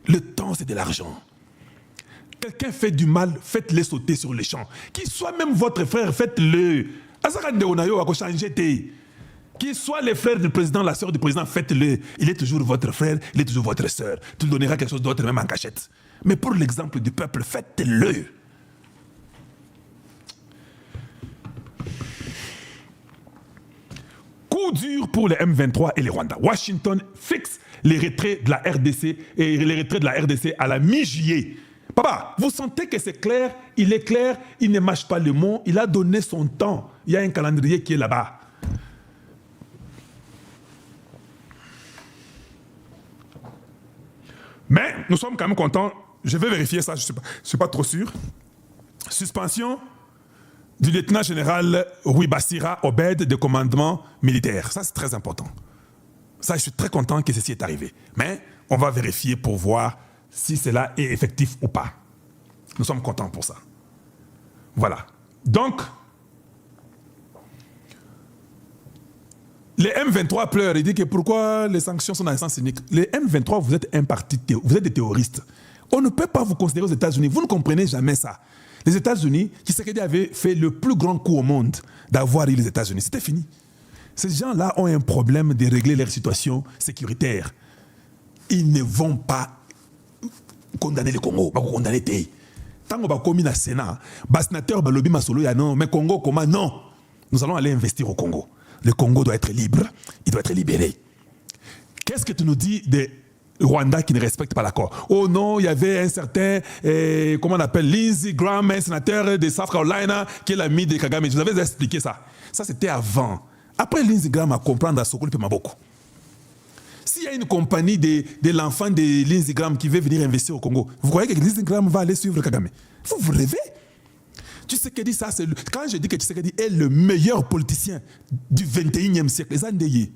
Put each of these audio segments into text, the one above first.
Le temps, c'est de l'argent. Quelqu'un fait du mal, faites-le sauter sur les champs. Qu'il soit même votre frère, faites-le. Qu'il soit les frères du président, la sœur du président, faites-le. Il est toujours votre frère, il est toujours votre sœur. Tu lui donneras quelque chose d'autre, même en cachette. Mais pour l'exemple du peuple, faites-le. Coup dur pour les M23 et les Rwandais. Washington fixe les retraits de la RDC et les retraits de la RDC à la mi-juillet. Papa, vous sentez que c'est clair, il ne mâche pas le mot, il a donné son temps. Il y a un calendrier qui est là-bas. Mais nous sommes quand même contents. Je vais vérifier ça, je ne suis pas trop sûr. Suspension du lieutenant général Rui Bassira Obed de commandement militaire. Ça, c'est très important. Ça, je suis très content que ceci est arrivé. Mais on va vérifier pour voir si cela est effectif ou pas. Nous sommes contents pour ça. Voilà. Donc, les M23 pleurent. Ils disent que pourquoi les sanctions sont dans le sens unique. Les M23, vous êtes un parti, vous êtes des terroristes. On ne peut pas vous considérer aux États-Unis. Vous ne comprenez jamais ça. Les États-Unis, Tshisekedi avait fait le plus grand coup au monde d'avoir eu les États-Unis. C'était fini. Ces gens-là ont un problème de régler leur situation sécuritaire. Ils ne vont pas condamner le Congo, pas condamner Té. Tant qu'on va commis dans le Sénat, le sénateur Balobi Masolo, non, mais Congo, comment? Non. Nous allons aller investir au Congo. Le Congo doit être libre, il doit être libéré. Qu'est-ce que tu nous dis de Rwanda qui ne respecte pas l'accord? Oh non, il y avait un certain, comment on appelle, Lindsey Graham, un sénateur de South Carolina, qui est l'ami de Kagame. Je vous avais expliqué ça. Ça, c'était avant. Après, Lindsey Graham a compris à Sokolo Pemaboko. S'il y a une compagnie de l'enfant de Lindsey Graham qui veut venir investir au Congo, vous croyez que Lindsey Graham va aller suivre Kagame? Vous rêvez? Tshisekedi, ça, c'est quand je dis que Tshisekedi est le meilleur politicien du 21e siècle, les Andéi,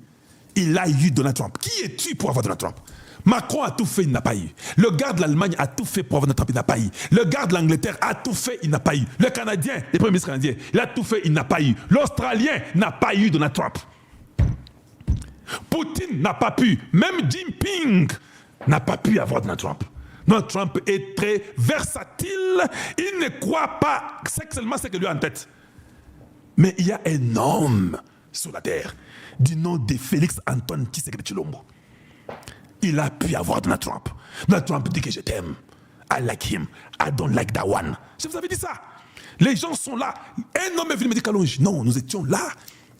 il a eu Donald Trump. Qui es-tu pour avoir Donald Trump? Macron a tout fait, il n'a pas eu. Le gars de l'Allemagne a tout fait pour avoir Donald Trump, il n'a pas eu. Le gars de l'Angleterre a tout fait, il n'a pas eu. Le Canadien, le premier ministre canadien, il a tout fait, il n'a pas eu. L'Australien n'a pas eu Donald Trump. Poutine n'a pas pu. Même Jinping n'a pas pu avoir Donald Trump. Donald Trump est très versatile. Il ne croit pas seulement ce que lui a en tête. Mais il y a un homme sur la terre du nom de Félix Antoine Tshisekedi Tshilombo. Il a pu avoir Donald Trump. Donald Trump dit que je t'aime. I like him. I don't like that one. Je vous avais dit ça. Les gens sont là. Un homme est venu me dire Kalonji. Non, nous étions là.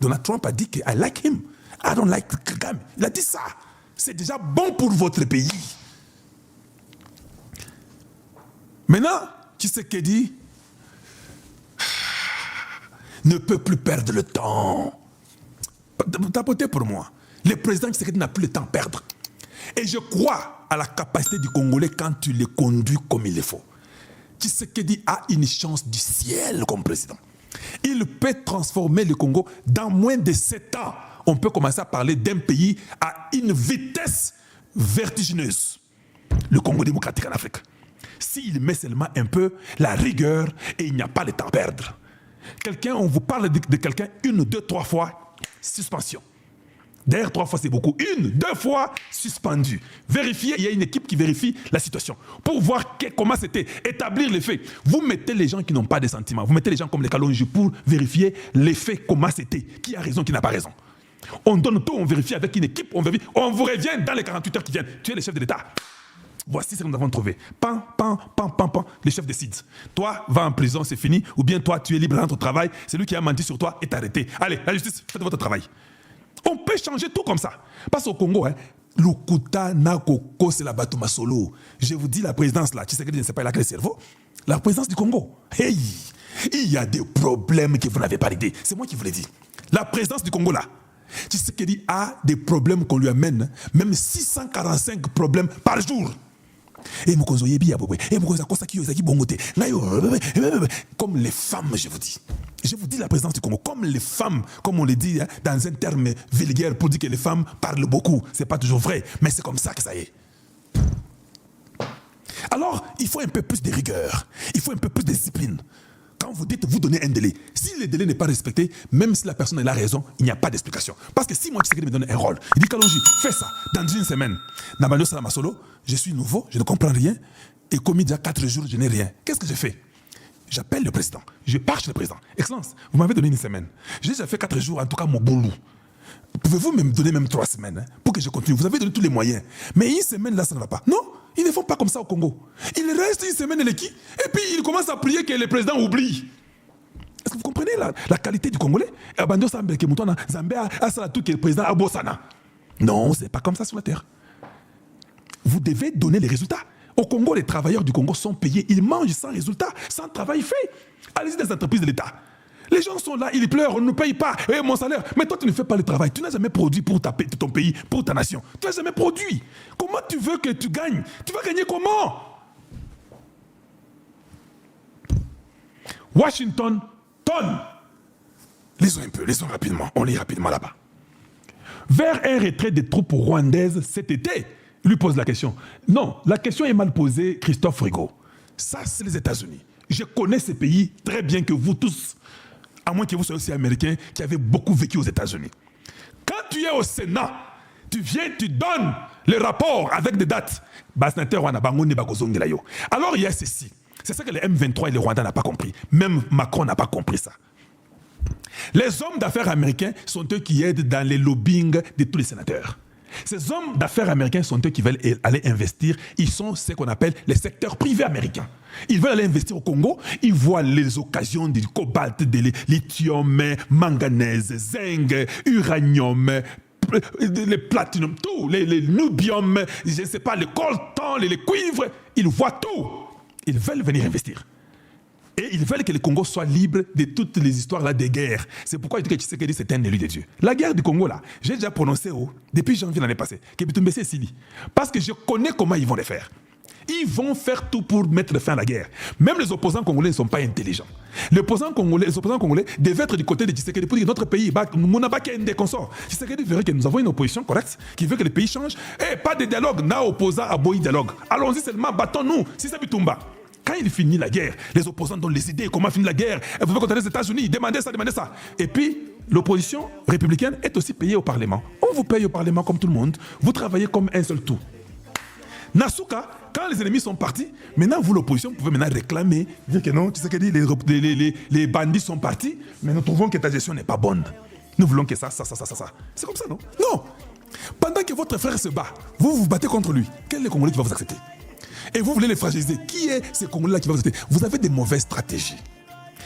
Donald Trump a dit que I like him. I don't like Kagame. Il a dit ça. C'est déjà bon pour votre pays. Maintenant, Tshisekedi ne peut plus perdre le temps. Tapotez pour moi. Le président Tshisekedi n'a plus le temps à perdre. Et je crois à la capacité du Congolais quand tu le conduis comme il le faut. Tshisekedi a une chance du ciel comme président. Il peut transformer le Congo dans moins de 7 ans. On peut commencer à parler d'un pays à une vitesse vertigineuse. Le Congo démocratique en Afrique. S'il met seulement un peu la rigueur et il n'y a pas de temps à perdre. Quelqu'un, on vous parle de quelqu'un 1, 2, 3 fois, suspension. D'ailleurs, 3 fois, c'est beaucoup. 1, 2 fois, suspendu. Vérifier, il y a une équipe qui vérifie la situation. Pour voir comment c'était, établir les faits. Vous mettez les gens qui n'ont pas de sentiments. Vous mettez les gens comme les Kalonji pour vérifier les faits, comment c'était. Qui a raison, qui n'a pas raison. On donne tout, on vérifie avec une équipe, on vérifie. On vous revient dans les 48 heures qui viennent. Tu es le chef de l'État. Voici ce que nous avons trouvé. Pan, pan, pan, pan, pan. Les chefs décident. Toi, va en prison, c'est fini. Ou bien toi, tu es libre dans ton travail. Celui qui a menti sur toi est arrêté. Allez, la justice, faites votre travail. On peut changer tout comme ça. Parce qu'au Congo, Lukuta Nakoko, c'est la Batuma Solo. Je vous dis la présidence là, Tshisekedi ne sait pas, il a que le cerveau. La présidence du Congo. Hey, il y a des problèmes que vous n'avez pas idée. C'est moi qui vous l'ai dit. La présidence du Congo là. Tshisekedi a des problèmes qu'on lui amène, même 645 problèmes par jour. Et comme les femmes, je vous dis. Je vous dis la présidence du Congo, comme les femmes, comme on le dit dans un terme vulgaire pour dire que les femmes parlent beaucoup. Ce n'est pas toujours vrai, mais c'est comme ça que ça est. Alors, il faut un peu plus de rigueur, il faut un peu plus de discipline. Quand vous dites, vous donnez un délai. Si le délai n'est pas respecté, même si la personne a raison, il n'y a pas d'explication. Parce que si moi, Tshisekedi me donne un rôle, il dit Kalonji, fais ça, dans une semaine. Nabanyo Salamasolo, je suis nouveau, je ne comprends rien, et commis déjà 4 jours, je n'ai rien. Qu'est-ce que je fais? J'appelle le président, je pars chez le président. Excellence, vous m'avez donné une semaine. J'ai déjà fait 4 jours, en tout cas mon boulot. Pouvez-vous me donner même 3 semaines pour que je continue? Vous avez donné tous les moyens. Mais une semaine, là, ça ne va pas. Non, ils ne font pas comme ça au Congo. Il reste une semaine et puis ils commencent à prier que le président oublie. Est-ce que vous comprenez la qualité du Congolais? Non, ce n'est pas comme ça sur la terre. Vous devez donner les résultats. Au Congo, les travailleurs du Congo sont payés. Ils mangent sans résultat, sans travail fait. Allez-y dans les entreprises de l'État. Les gens sont là, ils pleurent, on ne paye pas. Hey, mon salaire. Mais toi, tu ne fais pas le travail. Tu n'as jamais produit pour ton pays, pour ta nation. Tu n'as jamais produit. Comment tu veux que tu gagnes? Tu vas gagner comment? Washington, tonne. Lisons un peu, lisons rapidement. On lit rapidement là-bas. Vers un retrait des troupes rwandaises cet été, il lui pose la question. Non, la question est mal posée, Christophe Rigaud. Ça, c'est les États-Unis. Je connais ces pays très bien que vous tous. À moins que vous soyez aussi américain, qui avez beaucoup vécu aux États-Unis. Quand tu es au Sénat, tu viens, tu donnes le rapport avec des dates. Alors il y a ceci. C'est ça que les M23 et les Rwandais n'ont pas compris. Même Macron n'a pas compris ça. Les hommes d'affaires américains sont eux qui aident dans les lobbying de tous les sénateurs. Ces hommes d'affaires américains sont eux qui veulent aller investir. Ils sont ce qu'on appelle les secteurs privés américains. Ils veulent aller investir au Congo. Ils voient les occasions du cobalt, du lithium, manganèse, zinc, uranium, les platinum, tout, les nubium, je ne sais pas, les coltan, les cuivres. Ils voient tout. Ils veulent venir investir. Et ils veulent que le Congo soit libre de toutes les histoires là des guerres. C'est pourquoi je dis que Tshisekedi c'est un élu de Dieu. La guerre du Congo là, j'ai déjà prononcé depuis janvier l'année passée, que Bitumbe c'est Sili. Parce que je connais comment ils vont le faire. Ils vont faire tout pour mettre fin à la guerre. Même les opposants congolais ne sont pas intelligents. Les opposants congolais devaient être du côté de Tshisekedi pour dire que notre pays, des consorts. Tshisekedi verrait que nous avons une opposition correcte qui veut que le pays change. Et pas de dialogue, n'a opposant à Boy dialogue. Allons-y seulement, battons-nous, si c'est Bitumba. Quand il finit la guerre, les opposants donnent les idées, comment finir la guerre, vous pouvez contacter les États-Unis, demandez ça. Et puis, l'opposition républicaine est aussi payée au Parlement. On vous paye au Parlement comme tout le monde, vous travaillez comme un seul tout. Nasuka, quand les ennemis sont partis, maintenant vous l'opposition, vous pouvez maintenant réclamer, dire que non, tu sais que les bandits sont partis, mais nous trouvons que ta gestion n'est pas bonne. Nous voulons que ça. C'est comme ça, non? Non. Pendant que votre frère se bat, vous vous battez contre lui. Quel est le Congolais qui va vous accepter? Et vous voulez les fragiliser. Qui est ce Congolais-là qui va vous accepter? Vous avez des mauvaises stratégies.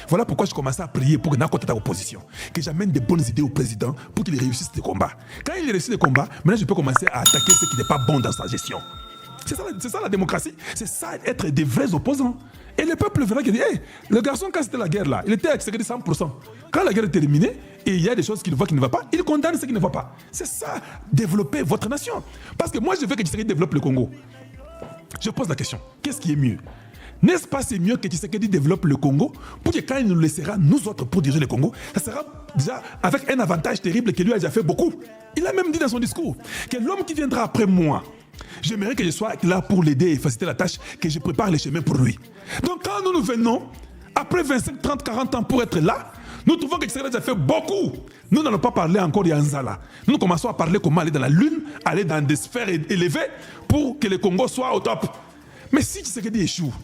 Voilà pourquoi je commençais à prier pour que dans ta opposition, que j'amène des bonnes idées au président pour qu'il réussisse les combats. Quand il réussit les combats, maintenant je peux commencer à attaquer ce qui n'est pas bon dans sa gestion. C'est ça la démocratie. C'est ça être des vrais opposants. Et le peuple verra qu'il dit, hey, le garçon quand c'était la guerre là, il était avec Tshisekedi 100%. Quand la guerre est terminée et il y a des choses qu'il voit qui ne vont pas, il condamne ce qui ne va pas. C'est ça, développer votre nation. Parce que moi je veux que Tshisekedi développe le Congo. Je pose la question, qu'est-ce qui est mieux? N'est-ce pas c'est mieux que Tshisekedi développe le Congo pour que quand il nous laissera, nous autres, pour diriger le Congo, ça sera déjà avec un avantage terrible que lui a déjà fait beaucoup. Il a même dit dans son discours que l'homme qui viendra après moi, j'aimerais que je sois là pour l'aider et faciliter la tâche, que je prépare les chemins pour lui. Donc quand nous venons, après 25, 30, 40 ans pour être là, nous trouvons que Tshisekedi a fait beaucoup. Nous n'allons pas parler encore d'Yanzala. Nous commençons à parler comment aller dans la lune, aller dans des sphères élevées pour que le Congo soit au top. Mais si Tshisekedi échoue,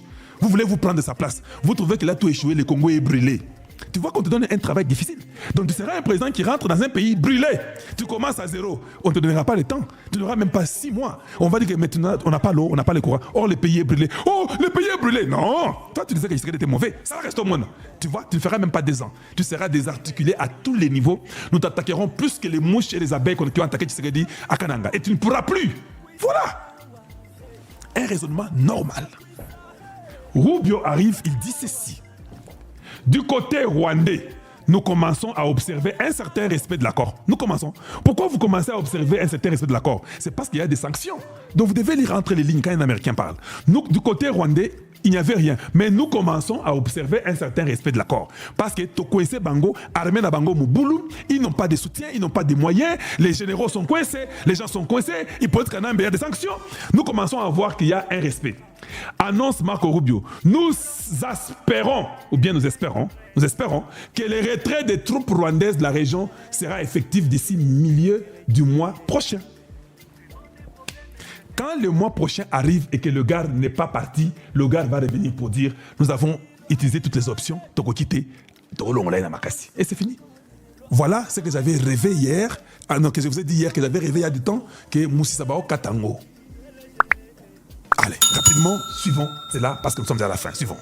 vous voulez vous prendre de sa place, vous trouvez que là tout échoué, le Congo est brûlé. Tu vois qu'on te donne un travail difficile. Donc tu seras un président qui rentre dans un pays brûlé. Tu commences à zéro. On ne te donnera pas le temps. Tu n'auras même pas 6 mois. On va dire que maintenant, on n'a pas l'eau, on n'a pas le courant. Or, le pays est brûlé. Oh, le pays est brûlé. Non. Toi, tu disais que Tshisekedi était mauvais. Ça reste au monde. Tu vois, tu ne feras même pas 2 ans. Tu seras désarticulé à tous les niveaux. Nous t'attaquerons plus que les mouches et les abeilles qui ont attaqué Tshisekedi à Kananga. Et tu ne pourras plus. Voilà. Un raisonnement normal. Rubio arrive, il dit ceci. Du côté rwandais, nous commençons à observer un certain respect de l'accord. Nous commençons. Pourquoi vous commencez à observer un certain respect de l'accord? C'est parce qu'il y a des sanctions. Donc vous devez lire entre les lignes quand un Américain parle. Nous, du côté rwandais, il n'y avait rien. Mais nous commençons à observer un certain respect de l'accord. Parce que Tokoese Bango, Armée na Bango Mouboulou, ils n'ont pas de soutien, ils n'ont pas de moyens, les généraux sont coincés, les gens sont coincés, ils peuvent être il y a des sanctions. Nous commençons à voir qu'il y a un respect. Annonce Marco Rubio. Nous espérons que le retrait des troupes rwandaises de la région sera effectif d'ici milieu du mois prochain. Quand le mois prochain arrive et que le gars n'est pas parti, le gars va revenir pour dire nous avons utilisé toutes les options, et c'est fini. Voilà ce que j'avais rêvé hier, que je vous ai dit hier, que j'avais rêvé il y a du temps, que Moussi Sabao Katango. Allez, rapidement, suivons. C'est là parce que nous sommes à la fin. Suivons.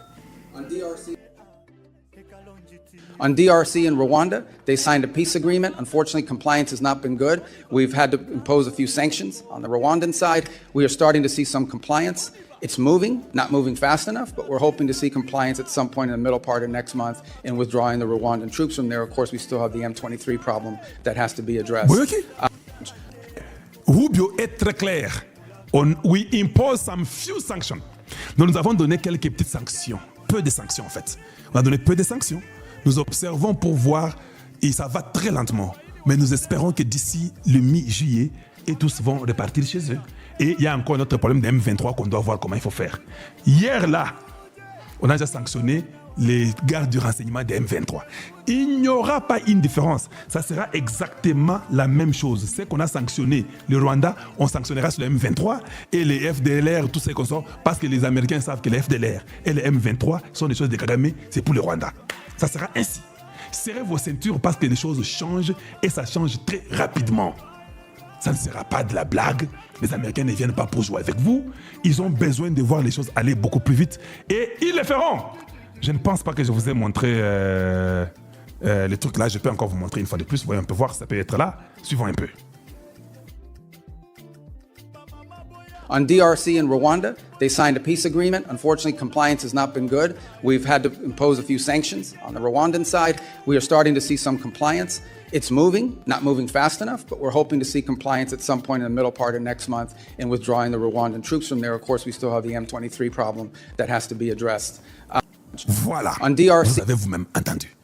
On DRC and Rwanda, they signed a peace agreement. Unfortunately, compliance has not been good. We've had to impose a few sanctions. On the Rwandan side, we are starting to see some compliance. It's moving, not moving fast enough, but we're hoping to see compliance at some point in the middle part of next month in withdrawing the Rwandan troops from there. Of course, we still have the M23 problem that has to be addressed. Rubio est très clair. We impose some few sanctions. Donc nous avons donné quelques petites sanctions. Peu de sanctions en fait. On a donné peu de sanctions. Nous observons pour voir, et ça va très lentement, mais nous espérons que d'ici le mi-juillet, et tous vont repartir chez eux. Et il y a encore un autre problème de M23 qu'on doit voir comment il faut faire. Hier, là, on a déjà sanctionné les gardes du renseignement de M23. Il n'y aura pas une différence. Ça sera exactement la même chose. C'est qu'on a sanctionné le Rwanda, on sanctionnera sur le M23 et les FDLR, tout ce qu'on sort, parce que les Américains savent que les FDLR et les M23 sont des choses de Kagame, c'est pour le Rwanda. Ça sera ainsi. Serrez vos ceintures parce que les choses changent et ça change très rapidement. Ça ne sera pas de la blague. Les Américains ne viennent pas pour jouer avec vous. Ils ont besoin de voir les choses aller beaucoup plus vite et ils le feront. Je ne pense pas que je vous ai montré les trucs là. Je peux encore vous montrer une fois de plus. Vous voyez, on peut voir, ça peut être là. Suivons un peu. On DRC and Rwanda, they signed a peace agreement. Unfortunately, compliance has not been good. We've had to impose a few sanctions. On the Rwandan side, we are starting to see some compliance. It's moving, not moving fast enough, but we're hoping to see compliance at some point in the middle part of next month in withdrawing the Rwandan troops from there. Of course, we still have the M23 problem that has to be addressed. Voilà. On DRC, vous avez vous-même entendu.